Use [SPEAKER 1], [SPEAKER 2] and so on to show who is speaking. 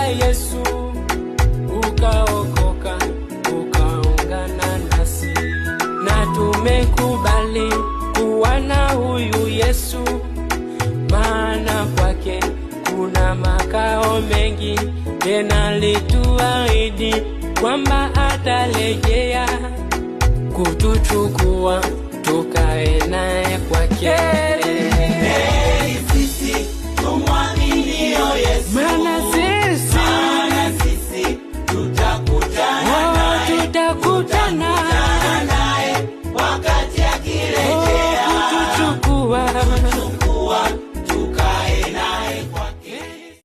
[SPEAKER 1] Yesu ukaokoka, ukaungana nasi, na tumekubali kuwa na huyu Yesu, maana kwake kuna makao mengi. Tena lituahidi kwamba atarejea kutuchukua tukae naye kwake.